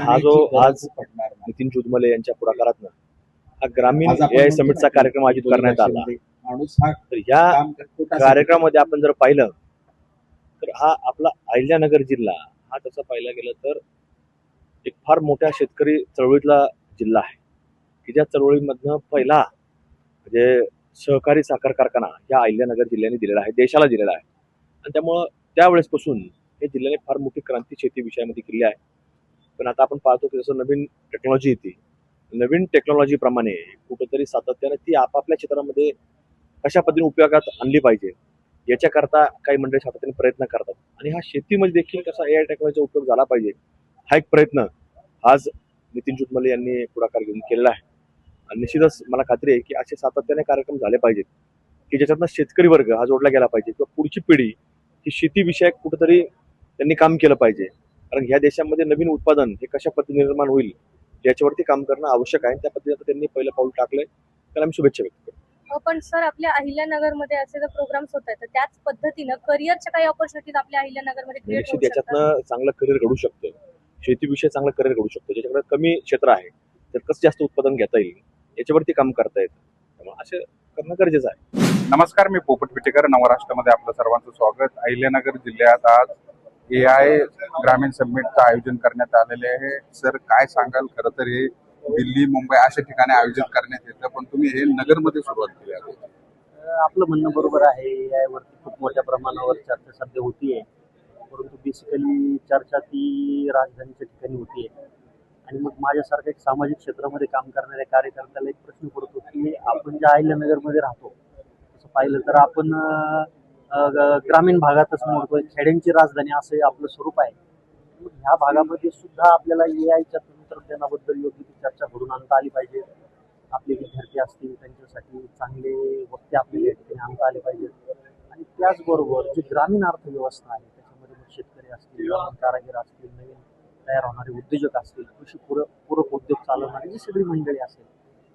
हा जो आज नितीन जुदमले यांच्या पुढाकारातनं हा ग्रामीण AI समिटचा कार्यक्रम आयोजित करण्यात आला. तर या कार्यक्रमामध्ये आपण जर पाहिलं तर हा आपला अहिल्यानगर जिल्हा हा तसं पाहिलं गेलं तर एक फार मोठ्या शेतकरी चळवळीतला जिल्हा आहे की ज्या चळवळीमधनं पहिला म्हणजे सहकारी साखर कारखाना या अहिल्यानगर जिल्ह्याने दिलेला आहे, देशाला दिलेला आहे. आणि त्यामुळं त्यावेळेसपासून हे जिल्ह्याने फार मोठी क्रांती शेती विषयामध्ये केली आहे. पण आता आपण पाहतो की जसं नवीन टेक्नॉलॉजी येते, नवीन टेक्नॉलॉजीप्रमाणे कुठंतरी सातत्याने ती आपापल्या क्षेत्रामध्ये कशा पद्धतीने उपयोगात आणली पाहिजे याच्याकरता काही मंडळी सातत्याने प्रयत्न करतात. आणि हा शेतीमध्ये देखील कसा AI टेक्नॉलॉजीचा उपयोग झाला पाहिजे हा एक प्रयत्न आज नितीन जुदमले यांनी पुढाकार घेऊन केलेला आहे. आणि निश्चितच मला खात्री आहे की असे सातत्याने कार्यक्रम झाले पाहिजेत की ज्याच्यातनं शेतकरी वर्ग हा जोडला गेला पाहिजे किंवा पुढची पिढी ही शेतीविषयक कुठंतरी त्यांनी काम केलं पाहिजे. कारण ह्या देशामध्ये नवीन उत्पादन हे कशा पद्धतीने निर्माण होईल याच्यावरती काम करणं आवश्यक आहे. त्या पद्धतीने त्यांनी पहिलं पाऊल टाकलंय, त्याला मी शुभेच्छा व्यक्त करतो. पण सर आपल्या अहिल्यानगरमध्ये असे जर प्रोग्राम्स होत आहेत तर त्याच पद्धतीनं करिअरच्या काही ऑपॉर्च्युनिटीज आपल्या अहिल्यानगरमध्ये क्रिएट होऊ शकतात. याच्यातनं चांगलं करिअर घडू शकतं, शेतीविषयी चांगलं करिअर घडू शकतं. ज्याच्याकडे कमी क्षेत्र आहे तर कसं जास्त उत्पादन घेता येईल याच्यावरती काम करता येतं. त्यामुळे असं करणं गरजेचं आहे. नमस्कार, मी पोपट पिटेकर. नवराष्ट्रामध्ये आपलं सर्वांचं स्वागत. अहिल्यानगर जिल्ह्यात आज AI ग्रामीण समिटचं आयोजन करण्यात आलेले आहे. सर, काय सांगाल? खरं तर हे दिल्ली, मुंबई अशा ठिकाणी आयोजित करण्यात येतं, पण तुम्ही हे नगरमध्ये सुरुवात केली आहे. आपलं म्हणणं बरोबर आहे. AI वरती खूप मोठ्या प्रमाणावर चर्चा सध्या होतीये, परंतु बेसिकली चर्चा ती राजधानीच्या ठिकाणी होतीये. आणि मग माझ्यासारख्या एक सामाजिक क्षेत्रामध्ये काम करणाऱ्या कार्यकर्त्याला एक प्रश्न पडतो की आपण ज्या अहिल्यानगरमध्ये राहतो तसं पाहिलं तर आपण ग्रामीण भागातच मोडतोय, खेड्यांची राजधानी असं आपलं स्वरूप आहे. मग ह्या भागामध्ये सुद्धा आपल्याला AIच्या तंत्रज्ञानाबद्दल योग्य ती चर्चा घडून आणता आली पाहिजे. आपले विद्यार्थी असतील त्यांच्यासाठी चांगले वक्ते आपल्याला या ठिकाणी आणता आले पाहिजेत. आणि त्याचबरोबर जी ग्रामीण अर्थव्यवस्था आहे त्याच्यामध्ये मग शेतकरी असतील, ग्रामीण कारागीर असतील, नवीन तयार होणारे उद्योजक असतील, कृषी पूरक उद्योग चालवणारी जी सगळी मंडळी असेल,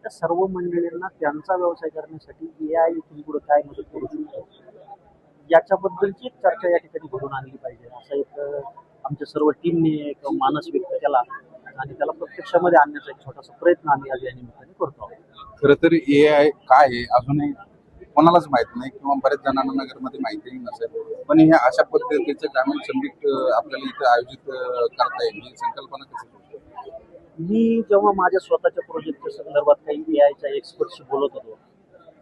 त्या सर्व मंडळींना त्यांचा व्यवसाय करण्यासाठी AI इथून पुढे काय मदत करू शकतो याच्याबद्दलची एक चर्चा या ठिकाणी घडून आणली पाहिजे. असा एक आमच्या सर्व टीमने एक मानस व्यक्त केला आणि त्याला प्रत्यक्षामध्ये आणण्याचा एक छोटासा प्रयत्न आम्ही आज या निमित्ताने करतो आहोत. खरं तर AI काय आहे अजूनही कोणालाच माहित नाही किंवा बऱ्याच जणांना नगरमध्ये माहितीही नसेल. पण हे अशा पद्धतीचं ग्रामीण समिट आपल्याला इथं आयोजित करता येईल ही संकल्पना कशी? मी जेव्हा माझ्या स्वतःच्या प्रोजेक्टच्या संदर्भात काही AIच्या एक्सपर्टशी बोलत होतो,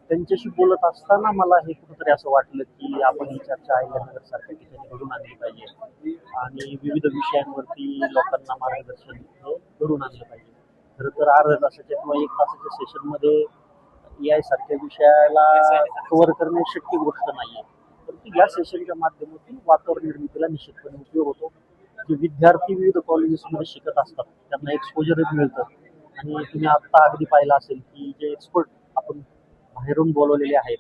त्यांच्याशी बोलत असताना मला हे कुठंतरी असं वाटलं की आपण ही चर्चा अहिल्यानगर सारख्या ठिकाणी घडून आणली पाहिजे आणि विविध विषयांवरती लोकांना मार्गदर्शन घडून आणलं पाहिजे. खरं तर अर्ध्या तासाच्या किंवा 1 तासाच्या सेशनमध्ये AI सारख्या विषयाला कव्हर करणे शक्य गोष्ट नाहीये. परंतु या सेशनच्या माध्यमातून वातावरण निर्मितीला निश्चितपणे उपयोग होतो. जे विद्यार्थी विविध कॉलेजेसमध्ये शिकत असतात त्यांना एक्सपोजरही मिळतं. आणि तुम्ही आता अगदी पाहिलं असेल की जे एक्सपर्ट आपण बाहेरून बोलवलेले आहेत,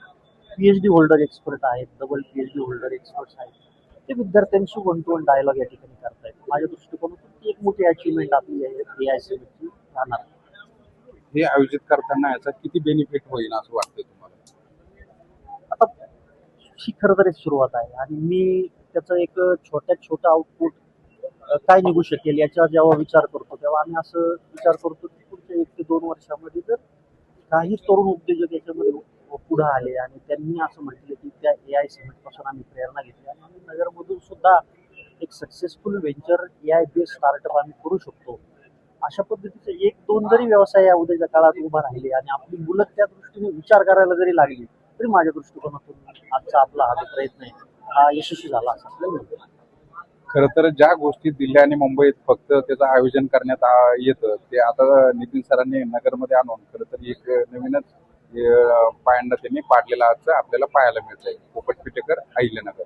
PhD होल्डर एक्सपर्ट आहेत, डबल PhD होल्डर एक्सपर्ट्स आहेत, ते विद्यार्थ्यांशी 1 to 1 डायलॉग या ठिकाणी करतायत. माझ्या दृष्टिकोनातून ती एक मोठी अचिव्हमेंट आपली AI समिटची राहणार. हे आयोजित करताना याचा किती बेनिफिट होईल असं वाटतंय तुम्हाला? आता ही खरं तर एक सुरुवात आहे आणि मी त्याचं एक छोटं आउटपुट काय निघू शकेल याचा जेव्हा विचार करतो तेव्हा आम्ही असं विचार करतो की पुढच्या 1 ते 2 वर्षामध्ये जर काही तरुण उद्योजक याच्यामध्ये पुढे आले आणि त्यांनी असं म्हटलं की त्या AI समिटपासून आम्ही प्रेरणा घेतली आणि आम्ही नगरमधून सुद्धा एक successful venture AI based startup आम्ही करू शकतो, अशा पद्धतीचे 1-2 जरी व्यवसाय या उद्याच्या काळात उभा राहिले आणि आपली मुलं त्या दृष्टीने विचार करायला जरी लागली तरी माझ्या दृष्टिकोनातून आजचा आपला हा जो प्रयत्न आहे हा यशस्वी झाला असं आपल्याला म्हणतो. खरं तर ज्या गोष्टी दिल्ली आणि मुंबईत फक्त त्याचं आयोजन करण्यात येतं ते आता नितीन सरांनी नगरमध्ये आणून खरं तर एक नवीनच पायंडा त्यांनी पाडलेला आपल्याला पाहायला मिळतंय. पोपट पिटेकर, अहिल्यानगर.